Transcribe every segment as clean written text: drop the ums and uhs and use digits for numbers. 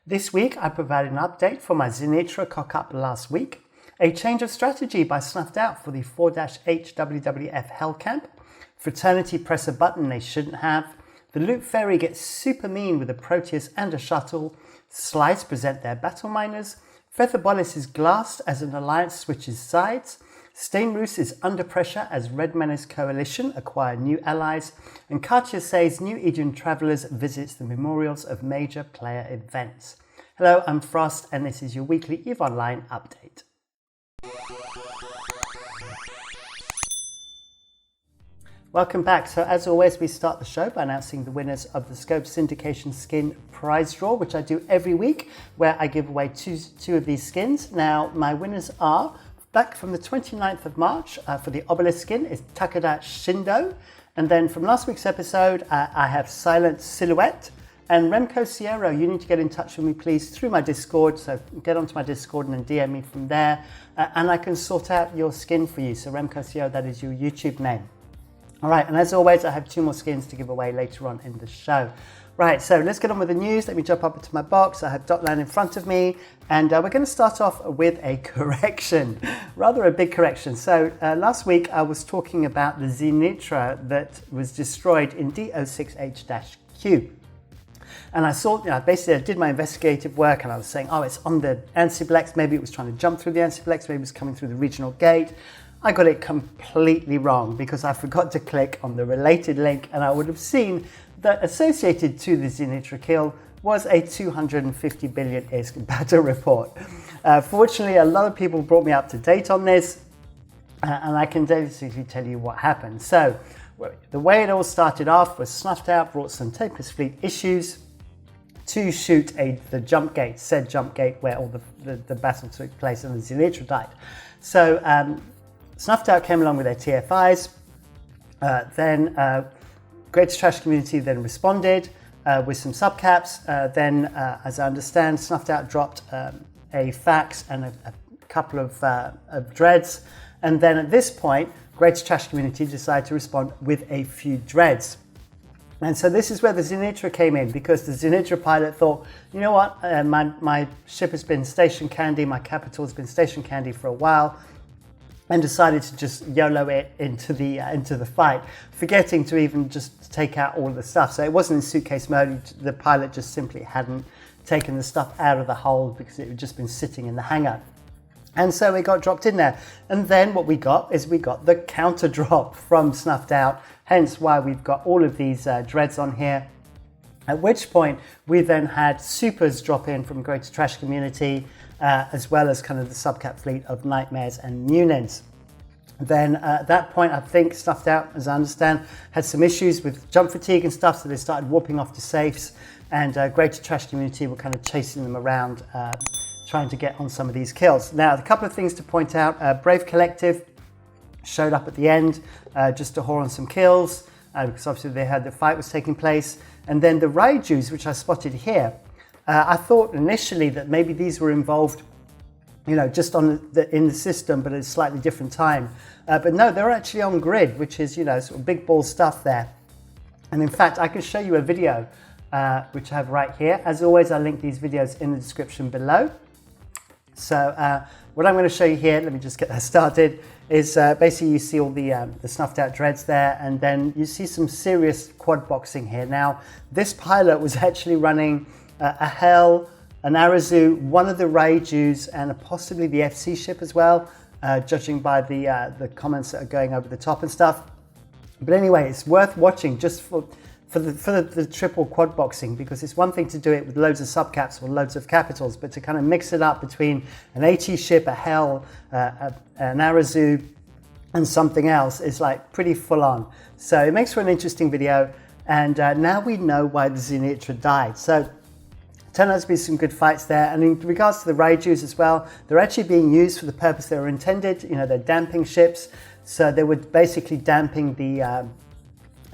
This week I provided an update for my Zirnitra cock-up last week, a change of strategy by Snuffed Out for the 4-H WWF hellcamp, Fraternity press a button they shouldn't have, the loot ferry gets super mean with a Proteus and a shuttle, SLYCE present their battle miners, Feythabolis is glassed as an alliance switches sides, Stainrus is under pressure as Red Menace Coalition acquire new allies, and Katia says new Aegean travellers visits the memorials of major player events. Hello, I'm Frost and this is your weekly EVE Online update. Welcome back. So as always, we start the show by announcing the winners of the Scope Syndication Skin Prize Draw, which I do every week, where I give away two of these skins. Now, my winners are, back from the 29th of March, for the Obelisk skin is Takada Shindo. And then from last week's episode, I have Silent Silhouette. And Remco Sierra, you need to get in touch with me, please, through my Discord. So get onto my Discord and then DM me from there. And I can sort out your skin for you. So Remco Sierra, that is your YouTube name. All right, and as always, I have two more skins to give away later on in the show. Right, so let's get on with the news. Let me jump up into my box. I have Dotland in front of me, and we're going to start off with a correction, rather a big correction. So last week I was talking about the Zirnitra that was destroyed in D06H-Q. And I saw, basically I did my investigative work and I was saying, oh, it's on the Anciblex. Maybe it was trying to jump through the Anciblex. Maybe it was coming through the regional gate. I got it completely wrong because I forgot to click on the related link, and I would have seen that associated to the Zirnitra kill was a 250 billion ISK battle report. Fortunately, a lot of people brought me up to date on this, and I can basically tell you what happened. So the way it all started off was Snuffed Out brought some Tempest Fleet issues to shoot the jump gate, said jump gate where all the battle took place and the Zirnitra died. So Snuffed Out came along with their TFIs, then Greater Trash Community then responded with some subcaps. Then, as I understand, Snuffed Out dropped a fax and a couple of dreads. And then at this point, Greater Trash Community decided to respond with a few dreads. And so this is where the Zirnitra came in, because the Zirnitra pilot thought, you know what, my ship has been station candy, my capital has been station candy for a while, and decided to just YOLO it into the fight, forgetting to even just take out all of the stuff. So it wasn't in suitcase mode. The pilot just simply hadn't taken the stuff out of the hold because it had just been sitting in the hangar. And so it got dropped in there. And then what we got is the counter drop from Snuffed Out, hence why we've got all of these dreads on here. At which point we then had supers drop in from Greater Trash Community, as well as kind of the subcap fleet of Nightmares and Munins. Then at that point, I think Snuffed Out, as I understand, had some issues with jump fatigue and stuff, so they started warping off to safes, and Greater Trash Community were kind of chasing them around, trying to get on some of these kills. Now, a couple of things to point out. Brave Collective showed up at the end just to whore on some kills, because obviously they heard the fight was taking place. And then the Raijus, which I spotted here, I thought initially that maybe these were involved, just in the system, but at a slightly different time. But no, they're actually on grid, which is, sort of big ball stuff there. And in fact, I can show you a video, which I have right here. As always, I link these videos in the description below. So what I'm going to show you here, let me just get that started, is basically you see all the Snuffed Out dreads there, and then you see some serious quad boxing here. Now, this pilot was actually running a Hell, an Arazu, one of the Raijus, and possibly the FC ship as well, judging by the comments that are going over the top and stuff. But anyway, it's worth watching just for the triple quad boxing, because it's one thing to do it with loads of subcaps or loads of capitals, but to kind of mix it up between an AT ship, a Hell, an Arazu, and something else is like pretty full on. So it makes for an interesting video, and now we know why the Zirnitra died. So turned out to be some good fights there. And in regards to the Raijus as well, they're actually being used for the purpose they were intended. They're damping ships. So they were basically damping the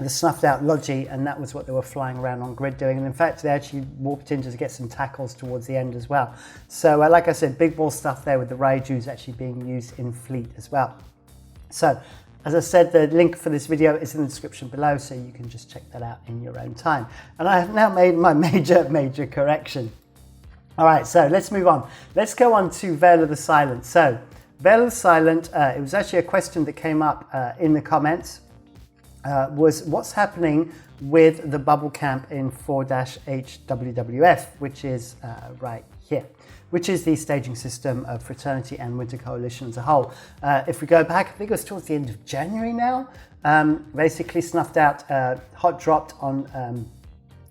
Snuffed Out Logi, and that was what they were flying around on grid doing. And in fact, they actually warped in to get some tackles towards the end as well. So like I said, big ball stuff there with the Raijus actually being used in fleet as well. So as I said, the link for this video is in the description below, so you can just check that out in your own time. And I have now made my major correction. All right, so let's move on. Let's go on to Veil of the Silent. So Veil of the Silent, it was actually a question that came up in the comments, was what's happening with the bubble camp in 4-HWWF, which is right here, which is the staging system of Fraternity and Winter Coalition as a whole. If we go back, I think it was towards the end of January now, basically Snuffed Out hot dropped on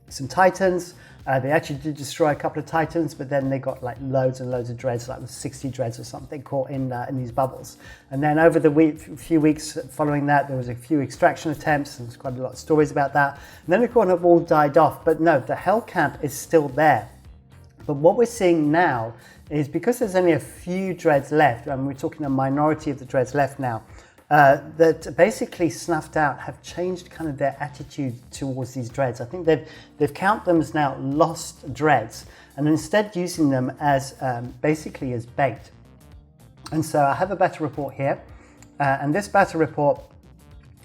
some Titans. They actually did destroy a couple of Titans, but then they got like loads and loads of dreads, like 60 dreads or something, caught in these bubbles. And then over the few weeks following that, there was a few extraction attempts, and there's quite a lot of stories about that. And then it kind of all died off. But no, the hell camp is still there. But what we're seeing now is, because there's only a few dreads left, and we're talking a minority of the dreads left now, that basically Snuffed Out have changed kind of their attitude towards these dreads. I think they've counted them as now lost dreads, and instead using them as basically as bait. And so I have a battle report here, and this battle report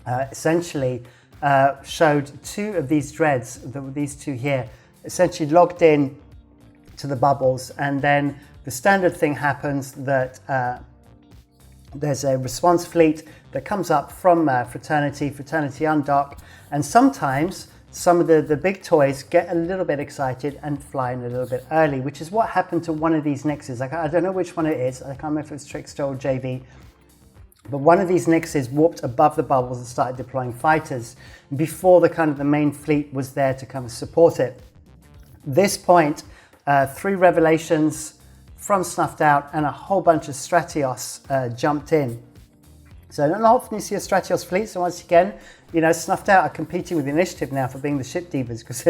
essentially showed two of these dreads, these two here, essentially logged in to the bubbles, and then the standard thing happens that there's a response fleet that comes up from Fraternity undock, and sometimes some of the big toys get a little bit excited and fly in a little bit early, which is what happened to one of these Nixes. I don't know which one it is, I can't remember if it's Trickster or JV, but one of these Nixes warped above the bubbles and started deploying fighters before the main fleet was there to kind of support it. This point, 3 revelations from Snuffed Out and a whole bunch of Stratios jumped in. So not often you see a Stratios fleet, so once again, Snuffed Out are competing with Initiative now for being the ship divas, because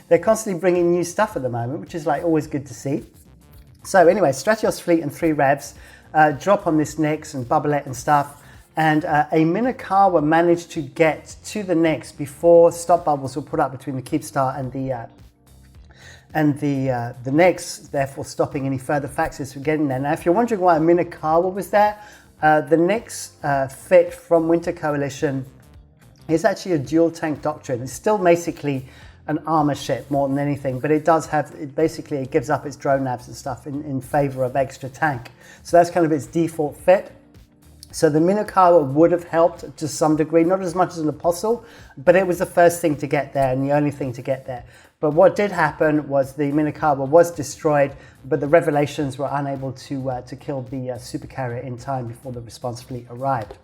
they're constantly bringing new stuff at the moment, which is like always good to see. So anyway, Stratios fleet and 3 revs drop on this Nyx and Bubblet and stuff, and a Minakawa managed to get to the Nyx before stop bubbles were put up between the Keepstar and the Nyx, therefore stopping any further faxes from getting there. Now, if you're wondering why a Minakawa was there, the Nyx fit from Winter Coalition is actually a dual tank doctrine. It's still basically an armor ship more than anything, but it does have, it gives up its drone navs and stuff in favor of extra tank. So that's kind of its default fit. So the Minakawa would have helped to some degree, not as much as an Apostle, but it was the first thing to get there and the only thing to get there. But what did happen was the Minakawa was destroyed, but the Revelations were unable to kill the supercarrier in time before the response fleet arrived.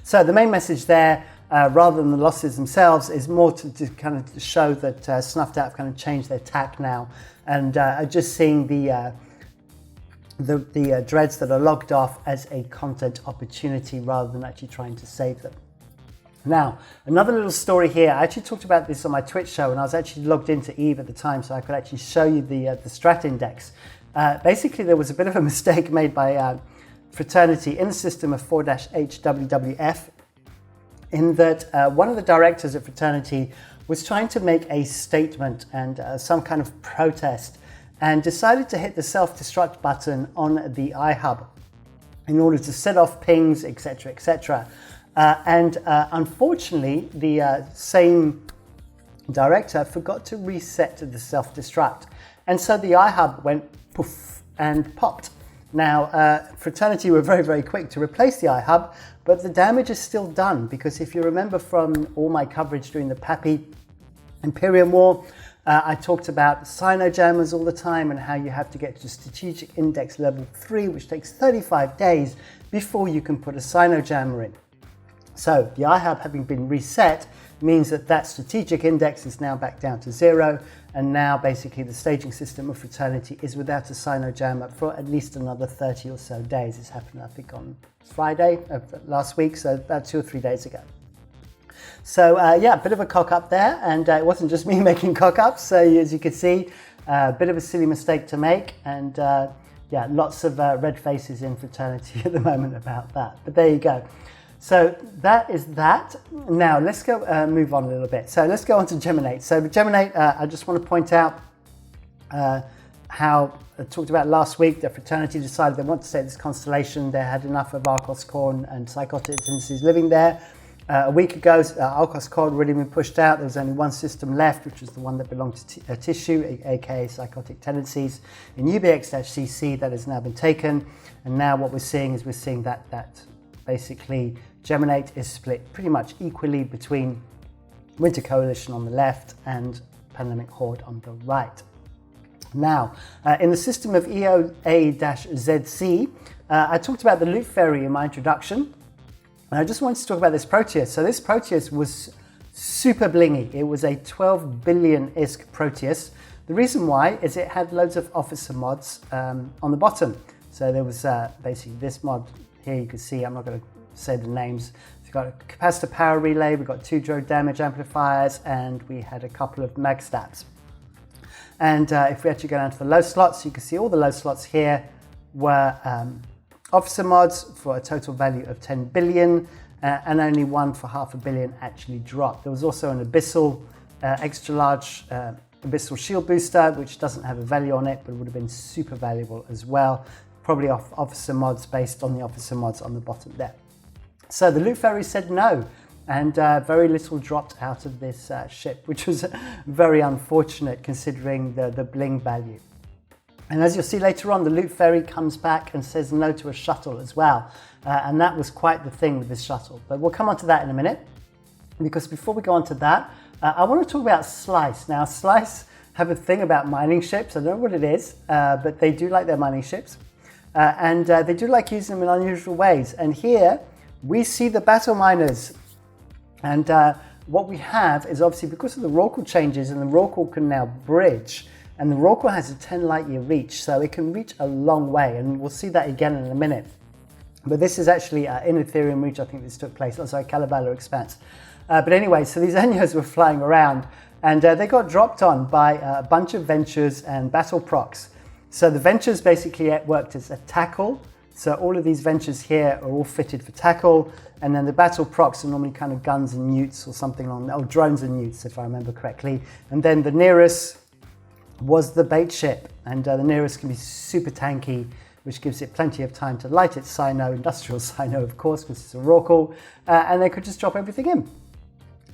So the main message there, rather than the losses themselves, is more to kind of show that Snuffed Out have kind of changed their tack now, and are just seeing the dreads that are logged off as a content opportunity rather than actually trying to save them. Now, another little story here. I actually talked about this on my Twitch show, and I was actually logged into Eve at the time, so I could actually show you the strat index. Basically, there was a bit of a mistake made by Fraternity in the system of 4-HWWF, in that one of the directors at Fraternity was trying to make a statement and some kind of protest, and decided to hit the self-destruct button on the iHub in order to set off pings, etc., etc. Unfortunately, the same director forgot to reset the self-destruct, and so the iHub went poof and popped. Now, Fraternity were very, very quick to replace the iHub, but the damage is still done, because if you remember from all my coverage during the Pappy Imperium War, I talked about Sinojammers all the time and how you have to get to strategic index level 3, which takes 35 days before you can put a Sinojammer in. So the iHub having been reset means that that strategic index is now back down to 0, and now basically the staging system of Fraternity is without a Sinojammer for at least another 30 or so days. This happened, I think, on Friday of last week, so about 2 or 3 days ago. So yeah, a bit of a cock up there, and it wasn't just me making cock ups. So as you can see, a bit of a silly mistake to make, and yeah, lots of red faces in Fraternity at the moment about that. But there you go. So that is that. Now let's go move on a little bit. So let's go on to Geminate. So with Geminate, I just want to point out how I talked about last week that Fraternity decided they want to stay this constellation. They had enough of Arcos Core and psychotic tendencies living there. A week ago, Alcos Cod had already been pushed out. There was only one system left, which was the one that belonged to Tissue, aka Psychotic Tendencies, in UBX-CC that has now been taken. And now what we're seeing is that basically Geminate is split pretty much equally between Winter Coalition on the left and Pandemic Horde on the right. Now, in the system of EOA-ZC, I talked about the Loot Fairy in my introduction. And I just wanted to talk about this Proteus. So this Proteus was super blingy. It was a 12 billion-isk Proteus. The reason why is it had loads of officer mods on the bottom. So there was basically this mod here. You can see, I'm not going to say the names. We've got a capacitor power relay, we've got 2 drone damage amplifiers, and we had a couple of mag stats. And if we actually go down to the low slots, you can see all the low slots here were officer mods for a total value of 10 billion, and only one for $500 million actually dropped. There was also an Abyssal extra large Abyssal shield booster, which doesn't have a value on it, but it would have been super valuable as well. Probably off officer mods based on the officer mods on the bottom there. So the Loot Fairy said no, and very little dropped out of this ship, which was very unfortunate considering the bling value. And as you'll see later on, the Loot Fairy comes back and says no to a shuttle as well. And that was quite the thing with this shuttle. But we'll come on to that in a minute, because before we go on to that, I want to talk about SLYCE. Now, SLYCE have a thing about mining ships. I don't know what it is, but they do like their mining ships. And they do like using them in unusual ways. And here, we see the battle miners. And what we have is obviously because of the Rorqual changes, and the Rorqual can now bridge, and the Rorqual has a 10 light year reach, so it can reach a long way, and we'll see that again in a minute. But this is actually in Ethereum reach, I think this took place, sorry, Kalevala Expanse. But anyway, so these Enyos were flying around, and they got dropped on by a bunch of Ventures and Battle Procs. So the Ventures basically worked as a tackle, so all of these Ventures here are all fitted for tackle, and then the Battle Procs are normally kind of guns and newts or something along, or drones and newts if I remember correctly. And then the Nearest was the bait ship, and the Nearest can be super tanky, which gives it plenty of time to light its Sino, industrial Sino of course, because it's a Rorqual, and they could just drop everything in.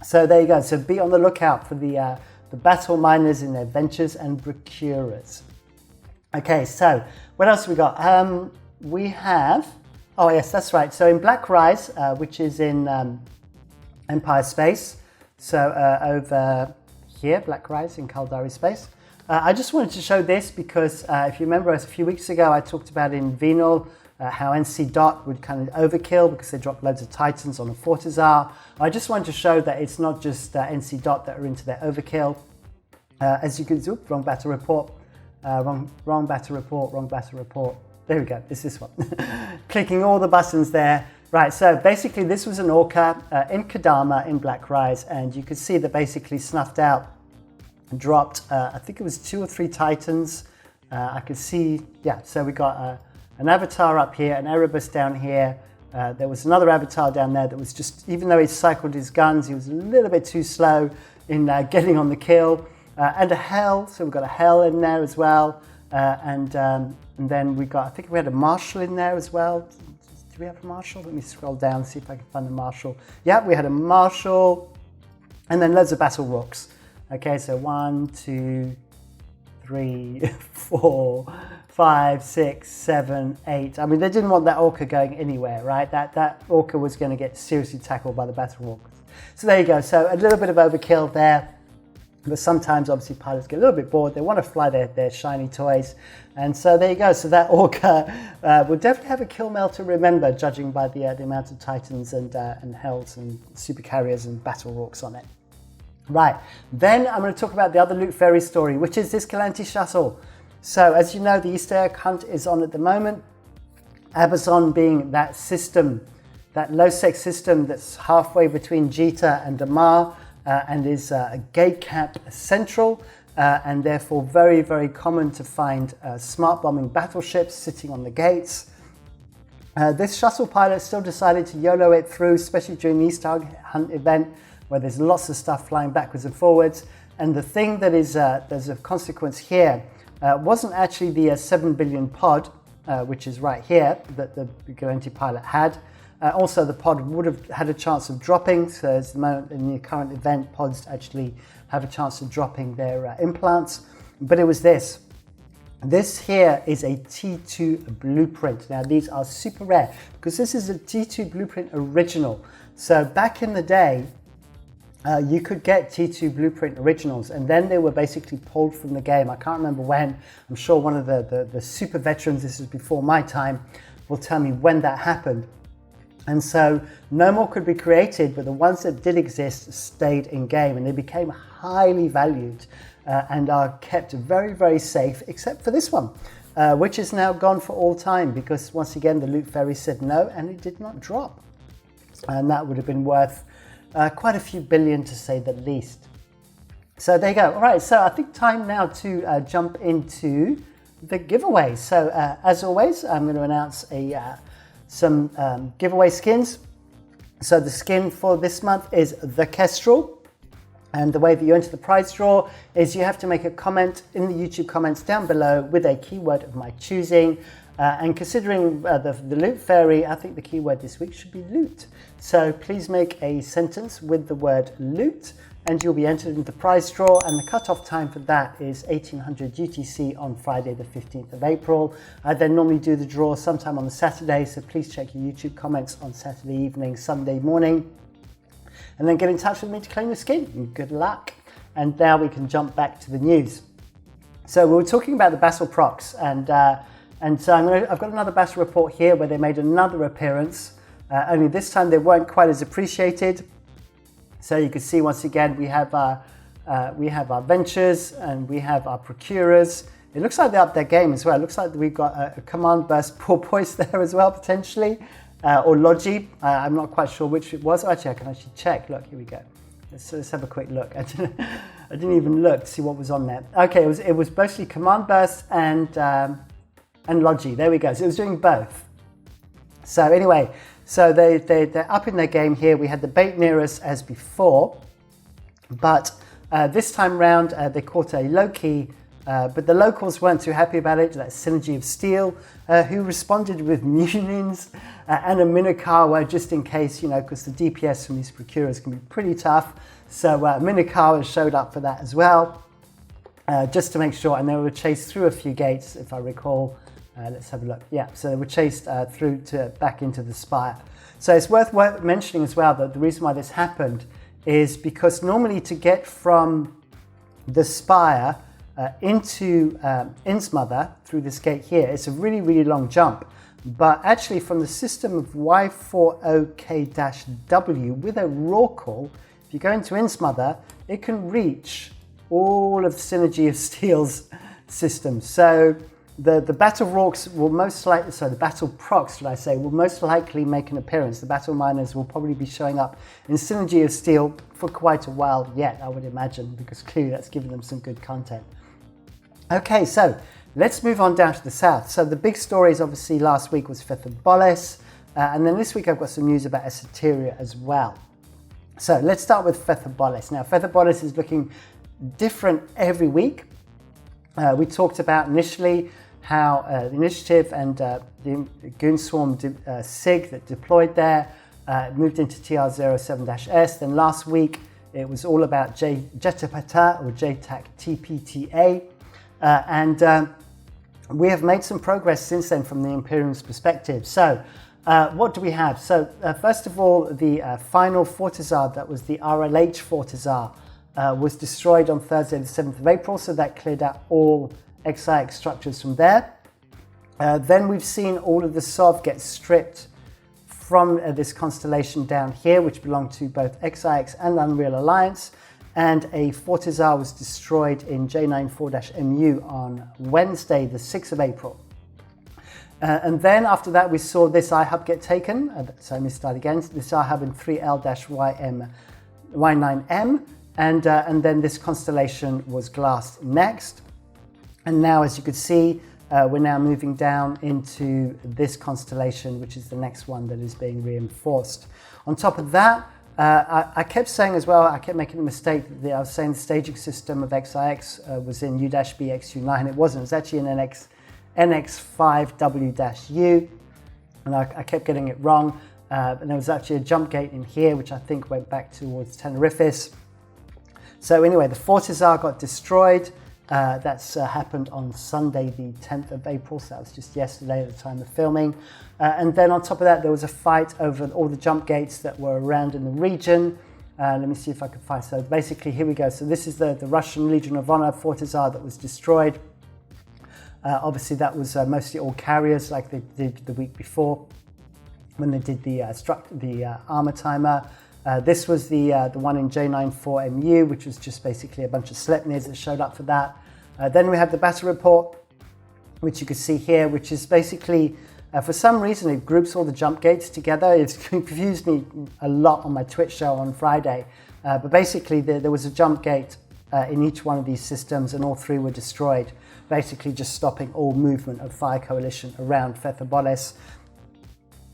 So there you go, so be on the lookout for the battle miners in their Ventures and Procurers. Okay, so what else have we got? We have, oh yes, that's right, so in Black Rise, which is in Empire Space, so over here, Black Rise in Kaldari Space, I just wanted to show this because if you remember a few weeks ago I talked about in Venal how NC Dot would kind of overkill because they dropped loads of Titans on a Fortizar. I just wanted to show that it's not just NC Dot that are into their overkill. As you can see, wrong battle report, wrong battle report, wrong battle report. There we go, it's this one. Clicking all the buttons there. Right, so basically this was an Orca in Kadama in Black Rise, and you could see that basically Snuffed Out dropped, I think it was 2 or 3 Titans. I could see, yeah, so we got an Avatar up here, an Erebus down here. There was another Avatar down there that was just, even though he cycled his guns, he was a little bit too slow in getting on the kill. And a Hell, so we've got a Hell in there as well. And then we got, I think we had a Marshal in there as well. Do we have a Marshal? Let me scroll down and see if I can find a Marshal. Yeah, we had a Marshal, and then loads of Battle Rocks. Okay, so 1, 2, 3, 4, 5, 6, 7, 8. I mean, they didn't want that Orca going anywhere, right? That Orca was going to get seriously tackled by the Battle Rocks. So there you go. So a little bit of overkill there. But sometimes, obviously, pilots get a little bit bored. They want to fly their shiny toys. And so there you go. So that Orca will definitely have a kill mail to remember, judging by the amount of Titans and Hells and Super Carriers and Battle Rorks on it. Right, then I'm going to talk about the other Loot Fairy story, which is this Galanti shuttle. So as you know, the Easter egg hunt is on at the moment. Abazon being that system, that low-sec system that's halfway between Jita and Damar, and is a gate cap central, and therefore very, very common to find smart bombing battleships sitting on the gates. This shuttle pilot still decided to YOLO it through, especially during the Easter egg hunt event, where there's lots of stuff flying backwards and forwards. And the thing that is there's of consequence here wasn't actually the 7 billion pod, which is right here, that the Galanti pilot had. Also, the pod would have had a chance of dropping, so as the moment in the current event, pods actually have a chance of dropping their implants. But it was this. This here is a T2 blueprint. Now, these are super rare because this is a T2 blueprint original. So back in the day, you could get T2 blueprint originals, and then they were basically pulled from the game. I can't remember when. I'm sure one of the super veterans, this is before my time, will tell me when that happened. And so no more could be created, but the ones that did exist stayed in game, and they became highly valued and are kept very, very safe, except for this one, which is now gone for all time because once again the loot fairy said no and it did not drop. And that would have been worth quite a few billion to say the least. So there you go. All right, so I think time now to jump into the giveaway. So as always, I'm going to announce some giveaway skins. So the skin for this month is the Kestrel. And the way that you enter the prize draw is you have to make a comment in the YouTube comments down below with a keyword of my choosing. And considering the loot fairy, I think the keyword this week should be loot. So please make a sentence with the word loot and you'll be entered into the prize draw. And the cutoff time for that is 1800 UTC on Friday, the 15th of April. I then normally do the draw sometime on the Saturday. So please check your YouTube comments on Saturday evening, Sunday morning. And then get in touch with me to claim the skin. And good luck. And now we can jump back to the news. So we were talking about the Battle Procs, and so I've got another Battle report here where they made another appearance. Only this time they weren't quite as appreciated. So you can see once again we have our Ventures and we have our Procurers. It looks like they upped their game as well. It looks like we've got a Command Burst Porpoise there as well potentially. Or Logi, I'm not quite sure which it was. Actually, I can actually check. Look, here we go. Let's have a quick look. I didn't even look to see what was on there. Okay, it was mostly Command Burst and Logi. There we go. So it was doing both. So anyway, so they're up in their game here. We had the bait near us as before, but this time round they caught a Loki. But the locals weren't too happy about it. That's Synergy of Steel, who responded with Munions and a Minokawa just in case, because the DPS from these Procurers can be pretty tough. So Minokawa showed up for that as well, just to make sure. And they were chased through a few gates, if I recall. Let's have a look. Yeah, so they were chased through back into the Spire. So it's worth mentioning as well that the reason why this happened is because normally to get from the Spire into Innsmother through this gate here, it's a really, really long jump. But actually from the system of Y40K-W with a Rorqual, if you go into Innsmother, it can reach all of Synergy of Steel's systems. So the Battle Rorks will most likely, the Battle Procs, should I say, will most likely make an appearance. The Battle Miners will probably be showing up in Synergy of Steel for quite a while yet, I would imagine, because clearly that's given them some good content. Okay, so let's move on down to the south. So the big stories obviously last week was Feythabolis, and then this week I've got some news about Esoteria as well. So let's start with Feythabolis. Now Feythabolis is looking different every week. We talked about initially how the initiative and the Goon Swarm SIG that deployed there moved into TR07-S. Then last week it was all about JTAC or JTAC TPTA. And we have made some progress since then from the Imperium's perspective. So what do we have? So first of all, the final Fortizar, that was the RLH Fortizar, was destroyed on Thursday the 7th of April, so that cleared out all XIX structures from there. Then we've seen all of the SOV get stripped from this constellation down here, which belonged to both XIX and Unreal Alliance. And a Fortizar was destroyed in J94-MU on Wednesday, the 6th of April. And then after that, we saw this iHub get taken. So let me start again. This iHub in 3L-Y9M. And then this constellation was glassed next. And now, as you could see, we're now moving down into this constellation, which is the next one that is being reinforced. On top of that, I kept saying as well, I kept making a mistake that I was saying the staging system of XIX was in U-B XU9. It wasn't. It was actually in NX5W-U, and I kept getting it wrong. And there was actually a jump gate in here, which I think went back towards Tenerife. So anyway, the Fortizar got destroyed. That's happened on Sunday, the 10th of April. So that was just yesterday at the time of filming. And then on top of that, there was a fight over all the jump gates that were around in the region. Let me see if I can find. So basically, here we go. So this is the Russian Legion of Honor Fortizar that was destroyed. Obviously, that was mostly all carriers, like they did the week before when they did the armor timer. This was the one in J94MU, which was just basically a bunch of Sleipnirs that showed up for that. Then we have the battle report, which you can see here, which is basically, for some reason, it groups all the jump gates together. It's confused me a lot on my Twitch show on Friday. But basically, there was a jump gate in each one of these systems, and all three were destroyed, basically just stopping all movement of Fire Coalition around Feythabolis.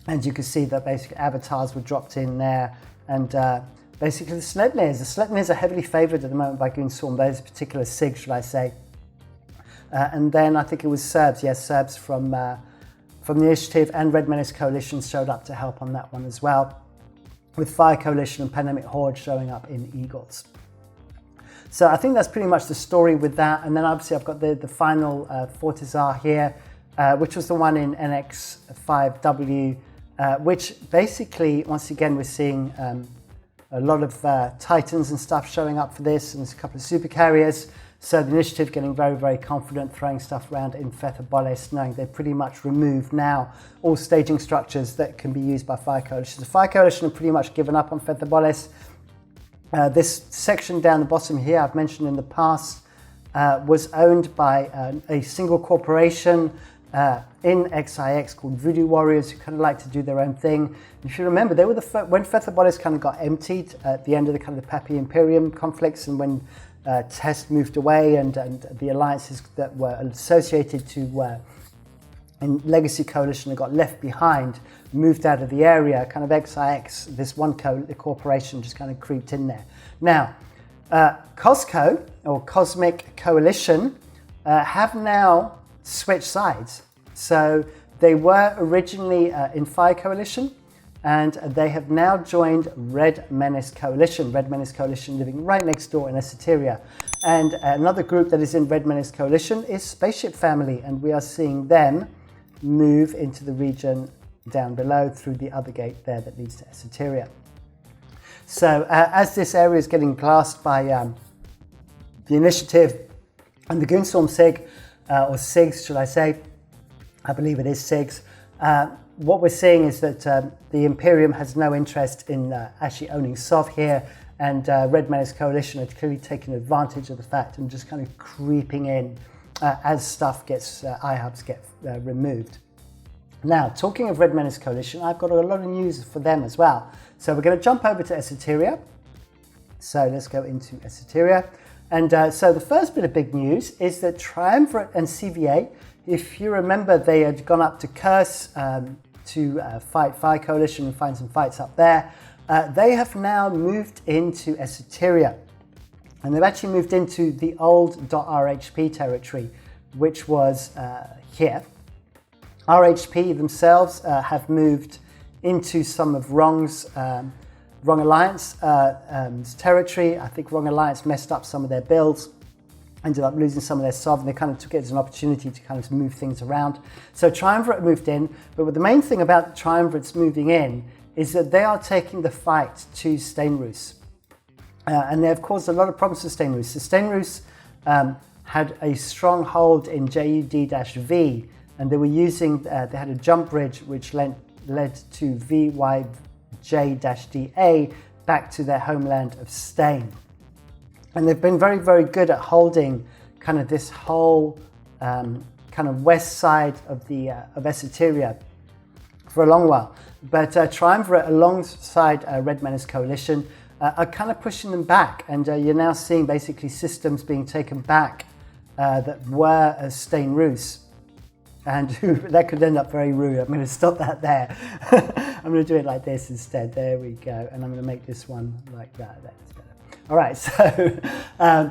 And you can see that basically avatars were dropped in there. And basically the Sleipnirs are heavily favoured at the moment by Goonswarm, those particular SIG, should I say. And then I think it was Serbs, yes, Serbs from the Initiative and Red Menace Coalition showed up to help on that one as well, with Fire Coalition and Pandemic Horde showing up in Eagles. So I think that's pretty much the story with that. And then obviously I've got the final Fortizar here, which was the one in NX5W, which basically, once again, we're seeing a lot of Titans and stuff showing up for this, and there's a couple of super carriers. So the Initiative getting very, very confident, throwing stuff around in Feythabolis, knowing they've pretty much removed now all staging structures that can be used by Fire Coalition. The Fire Coalition have pretty much given up on Feythabolis. This section down the bottom here, I've mentioned in the past, was owned by a single corporation in XIX called Voodoo Warriors, who kind of like to do their own thing. If you remember, they were when Feythabolis kind of got emptied at the end of the kind of the Papi Imperium conflicts, and when Test moved away and the alliances that were associated to in Legacy Coalition that got left behind moved out of the area, kind of XIX, this one corporation just kind of creeped in there. Now, Cosco, or Cosmic Coalition, have now switched sides. So they were originally in Fire Coalition, and they have now joined Red Menace Coalition. Red Menace Coalition living right next door in Esoteria. And another group that is in Red Menace Coalition is Spaceship Family, and we are seeing them move into the region down below through the other gate there that leads to Esoteria. So as this area is getting glassed by the Initiative and the Goonswarm SIG, or SIGs, should I say, I believe it is SIGs, what we're seeing is that the Imperium has no interest in actually owning Sov here, and Red Menace Coalition are clearly taking advantage of the fact and just kind of creeping in as stuff gets, iHubs get removed. Now, talking of Red Menace Coalition, I've got a lot of news for them as well. So we're going to jump over to Esoteria. So let's go into Esoteria. And so the first bit of big news is that Triumvirate and CVA, if you remember, they had gone up to Curse to fight Fire Coalition and find some fights up there. They have now moved into Esoteria. And they've actually moved into the old .RHP territory, which was here. RHP themselves have moved into some of Wrong's Wrong Alliance territory. I think Wrong Alliance messed up some of their builds, ended up losing some of their Sov, and they kind of took it as an opportunity to kind of move things around. So Triumvirate moved in, but the main thing about the Triumvirates moving in is that they are taking the fight to Stainrus. And they have caused a lot of problems for Stainrus. So Stainrus had a strong hold in JUD-V, and they were using, they had a jump bridge which led to VYJ-DA back to their homeland of Stain. And they've been very, very good at holding kind of this whole kind of west side of the of Esoteria for a long while. But Triumvirate, alongside Red Menace Coalition, are kind of pushing them back, and you're now seeing basically systems being taken back that were Stainrus. And that could end up very rude. I'm going to stop that there. I'm going to do it like this instead. There we go. And I'm going to make this one like that. That's better. All right. So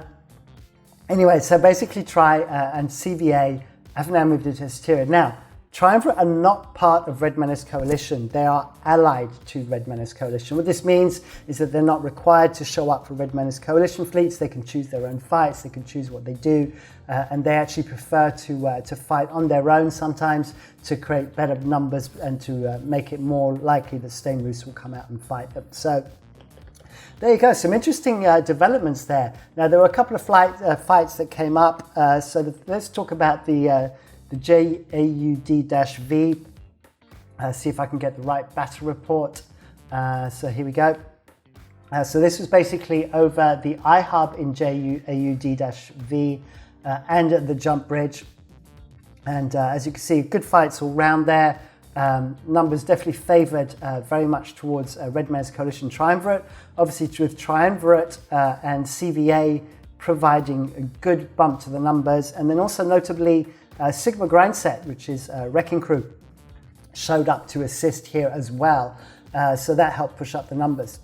anyway, so basically and CVA have now moved into Esoteria. Now, Triumvirate are not part of Red Menace Coalition. They are allied to Red Menace Coalition. What this means is that they're not required to show up for Red Menace Coalition fleets. They can choose their own fights. They can choose what they do. And they actually prefer to fight on their own sometimes to create better numbers and to make it more likely that Stainrus will come out and fight them. So there you go, some interesting developments there. Now, there were a couple of fights that came up. Let's talk about the JAUD-V. See if I can get the right battle report. So here we go. So this was basically over the I-hub in JAUD-V and at the jump bridge. And as you can see, good fights all round there. Numbers definitely favoured very much towards Red Menace Coalition Triumvirate. Obviously with Triumvirate and CVA providing a good bump to the numbers. And then also notably Sigma Grindset, which is Wrecking Crew, showed up to assist here as well. So that helped push up the numbers.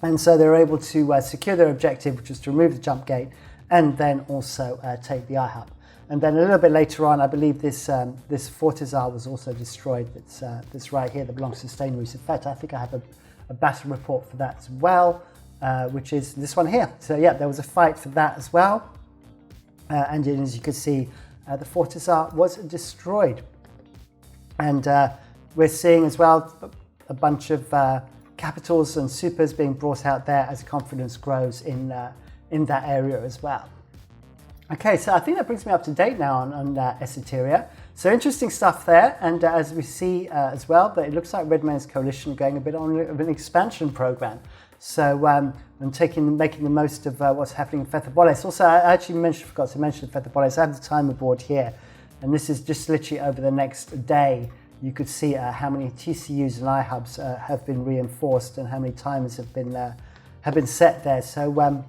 And so they were able to secure their objective, which was to remove the jump gate and then also take the I-hub. And then a little bit later on, I believe this Fortizar was also destroyed. That's right here, that belongs to Stainrus. In fact, I think I have a battle report for that as well, which is this one here. So yeah, there was a fight for that as well. And as you can see, the Fortizar was destroyed. And we're seeing as well a bunch of capitals and supers being brought out there as confidence grows in that area as well. Okay, so I think that brings me up to date now on Esoteria. So interesting stuff there, and as we see as well, that it looks like Red Menace Coalition are going a bit on an expansion program. So I'm making the most of what's happening in Feythabolis. Also, I actually forgot to mention Feythabolis. I have the timer board here, and this is just literally over the next day. You could see how many TCUs and I-hubs have been reinforced and how many timers have been set there. So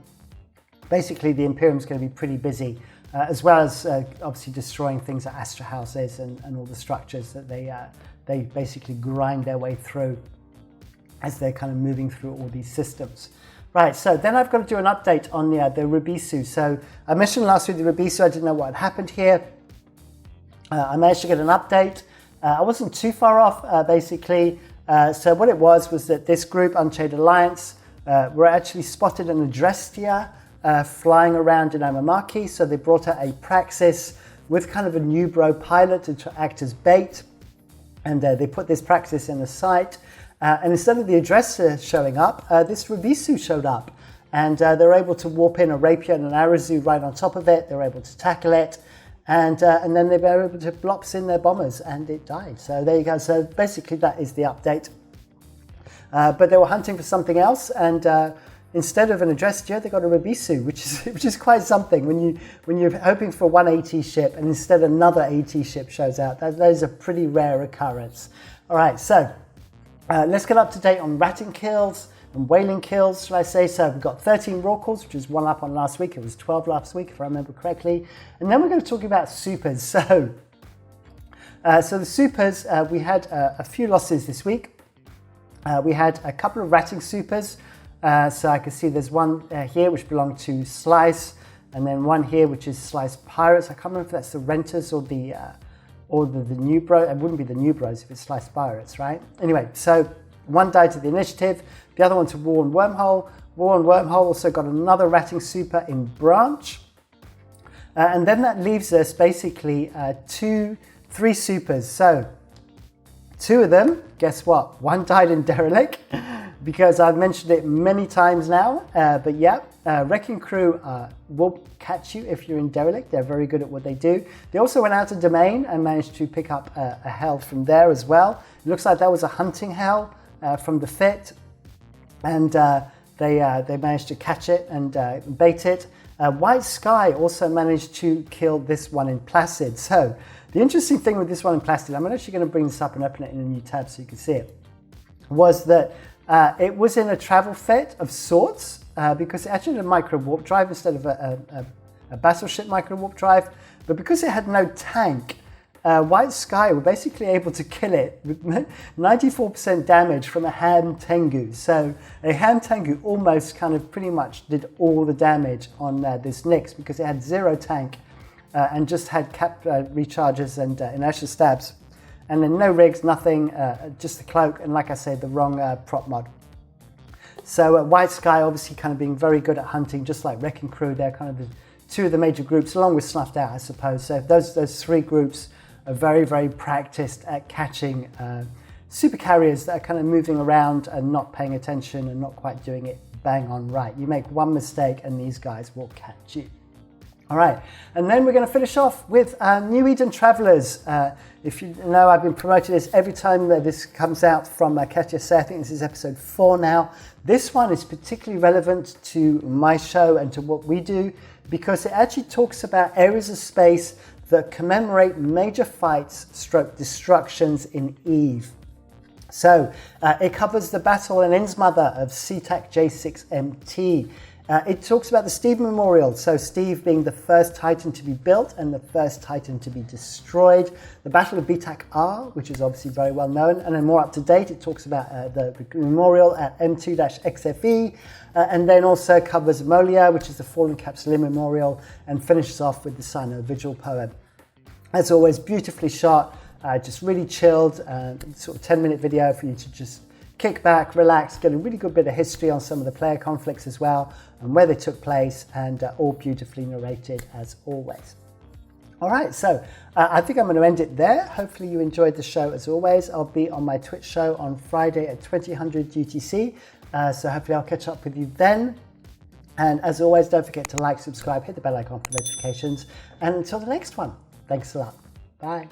basically, the Imperium's going to be pretty busy, as well as obviously destroying things at Astra houses and all the structures that they basically grind their way through as they're kind of moving through all these systems. Right, so then I've got to do an update on the Rubisu. So I mentioned last week the Rubisu, I didn't know what had happened here. I managed to get an update. I wasn't too far off, basically. So what it was that this group, Unchained Alliance, were actually spotted an Adrestia flying around in Amamaki. So they brought out a Praxis with kind of a Nubro pilot to act as bait. And they put this Praxis in the site. And instead of the Adrestia showing up, this Rubisu showed up. And they were able to warp in a Rapier and an Arazu right on top of it. They were able to tackle it. And then they were able to blops in their bombers and it died. So there you go. So basically that is the update. But they were hunting for something else, and instead of an Adrestia, they got a Rubisu, which is quite something. When you're hoping for one AT ship and instead another AT ship shows out, that is a pretty rare occurrence. All right, so let's get up to date on ratting kills and whaling kills, shall I say. So we've got 13 raw calls, which is one up on last week. It was 12 last week, if I remember correctly. And then we're going to talk about supers. So the supers, we had a few losses this week. We had a couple of ratting supers. So I can see there's one here which belonged to SLYCE, and then one here which is SLYCE Pirates. I can't remember if that's the Renters or the New Bro. It wouldn't be the New Bros if it's SLYCE Pirates, right? Anyway, so one died to the Initiative, the other one to War and Wormhole. War and Wormhole also got another ratting super in Branch. And then that leaves us basically 3 supers. So 2 of them, guess what? One died in Derelict, because I've mentioned it many times now. But yeah, Wrecking Crew will catch you if you're in Derelict. They're very good at what they do. They also went out to Domain and managed to pick up a hell from there as well. It looks like that was a hunting hell from the Fit. And they managed to catch it and bait it. White Sky also managed to kill this one in Placid. So the interesting thing with this one in Placid, I'm actually going to bring this up and open it in a new tab so you can see it, was that it was in a travel fit of sorts, because it actually had a micro warp drive instead of a battleship micro warp drive. But because it had no tank, White Sky were basically able to kill it with 94% damage from a Ham Tengu. So a Ham Tengu almost kind of pretty much did all the damage on this Nyx, because it had 0 tank and just had cap recharges and inertia stabs And then no rigs, nothing, just the cloak, and like I said, the wrong prop mod. So White Sky obviously kind of being very good at hunting, just like Wrecking Crew. They're kind of the two of the major groups, along with Snuffed Out, I suppose. So those three groups are very, very practiced at catching super carriers that are kind of moving around and not paying attention and not quite doing it bang on right. You make one mistake and these guys will catch you. All right, and then we're going to finish off with New Eden Travelers. If you know, I've been promoting this every time that this comes out from Katia. I think this is episode 4 now. This one is particularly relevant to my show and to what we do because it actually talks about areas of space that commemorate major fights stroke destructions in Eve. So it covers the battle and Innsmother of SeaTac J6MT. It talks about the Steve Memorial, so Steve being the first Titan to be built and the first Titan to be destroyed. The Battle of BTAC-R, which is obviously very well known, and then more up to date, it talks about the memorial at M2-XFE, and then also covers Molia, which is the Fallen Capsuleer Memorial, and finishes off with the Sino Vigil poem. As always, beautifully shot, just really chilled, sort of 10-minute video for you to just kick back, relax, get a really good bit of history on some of the player conflicts as well and where they took place, and all beautifully narrated as always. All right, so I think I'm going to end it there. Hopefully you enjoyed the show as always. I'll be on my Twitch show on Friday at 2000 UTC, so hopefully I'll catch up with you then. And as always, don't forget to like, subscribe, hit the bell icon for notifications, and until the next one, thanks a lot. Bye.